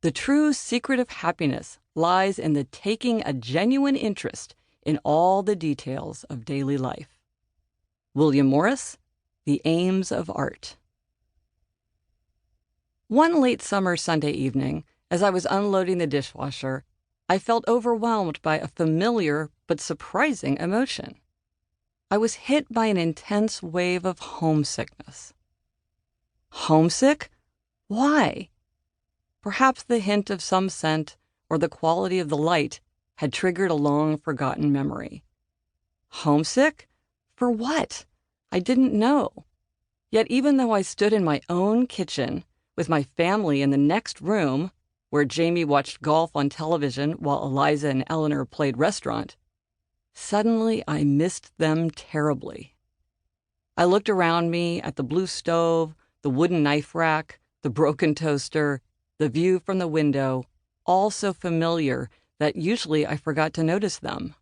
The true secret of happiness lies in the taking a genuine interest in all the details of daily life. William Morris, The Aims of Art. One late summer Sunday evening, as I was unloading the dishwasher, I felt overwhelmed by a familiar but surprising emotion. I was hit by an intense wave of homesickness. Homesick? Why? Perhaps the hint of some scent or the quality of the light had triggered a long-forgotten memory. Homesick? For what? I didn't know. Yet even though I stood in my own kitchen, with my family in the next room, where Jamie watched golf on television while Eliza and Eleanor played restaurant, suddenly I missed them terribly. I looked around me at the blue stove, the wooden knife rack, the broken toaster, the view from the window, all so familiar that usually I forgot to notice them.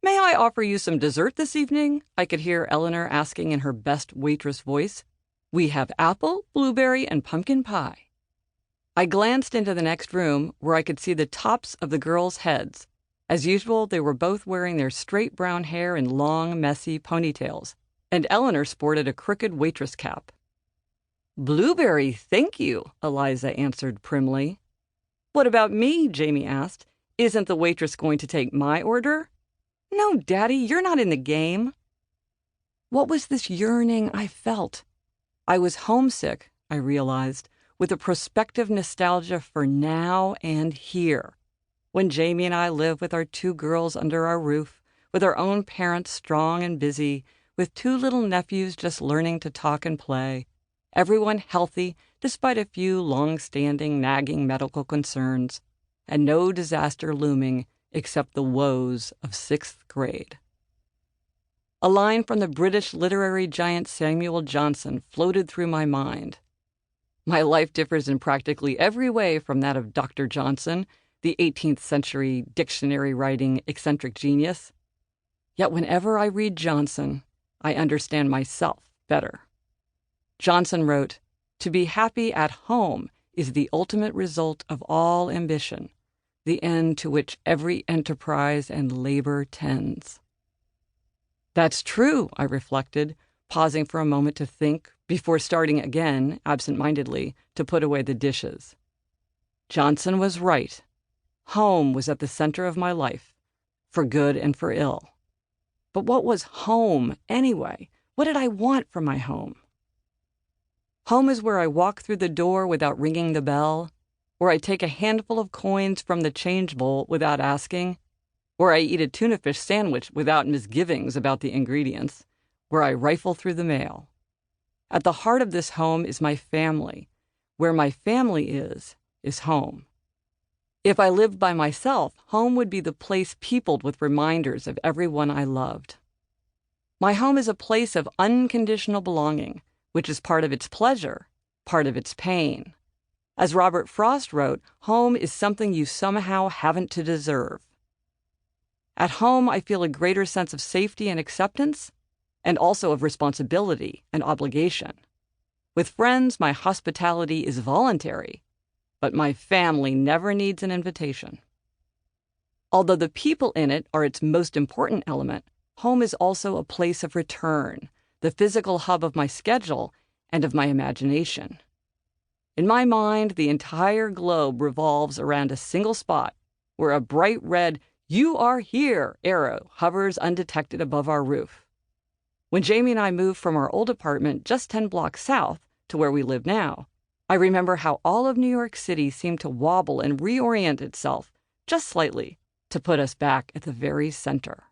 "May I offer you some dessert this evening?" I could hear Eleanor asking in her best waitress voice. "We have apple, blueberry, and pumpkin pie." I glanced into the next room where I could see the tops of the girls' heads. As usual, they were both wearing their straight brown hair in long, messy ponytails, and Eleanor sported a crooked waitress cap. "Blueberry, thank you," Eliza answered primly. "What about me?" Jamie asked. "Isn't the waitress going to take my order?" "No, Daddy, you're not in the game." What was this yearning I felt? I was homesick, I realized, with a prospective nostalgia for now and here, when Jamie and I live with our 2 girls under our roof, with our own parents strong and busy, with 2 little nephews just learning to talk and play, everyone healthy despite a few long-standing nagging medical concerns, and no disaster looming except the woes of 6th grade. A line from the British literary giant Samuel Johnson floated through my mind. My life differs in practically every way from that of Dr. Johnson, the 18th century dictionary-writing eccentric genius. Yet whenever I read Johnson, I understand myself better. Johnson wrote, "To be happy at home is the ultimate result of all ambition, the end to which every enterprise and labor tends." That's true, I reflected, pausing for a moment to think before starting again, absent-mindedly, to put away the dishes. Johnson was right. Home was at the center of my life, for good and for ill. But what was home, anyway? What did I want from my home? Home is where I walk through the door without ringing the bell, where I take a handful of coins from the change bowl without asking, where I eat a tuna fish sandwich without misgivings about the ingredients, where I rifle through the mail. At the heart of this home is my family. Where my family is home. If I lived by myself, home would be the place peopled with reminders of everyone I loved. My home is a place of unconditional belonging, which is part of its pleasure, part of its pain. As Robert Frost wrote, home is something you somehow haven't to deserve. At home, I feel a greater sense of safety and acceptance, and also of responsibility and obligation. With friends, my hospitality is voluntary, but my family never needs an invitation. Although the people in it are its most important element, home is also a place of return, the physical hub of my schedule and of my imagination. In my mind, the entire globe revolves around a single spot where a bright red "You are here" arrow hovers undetected above our roof. When Jamie and I moved from our old apartment just 10 blocks south to where we live now, I remember how all of New York City seemed to wobble and reorient itself just slightly to put us back at the very center.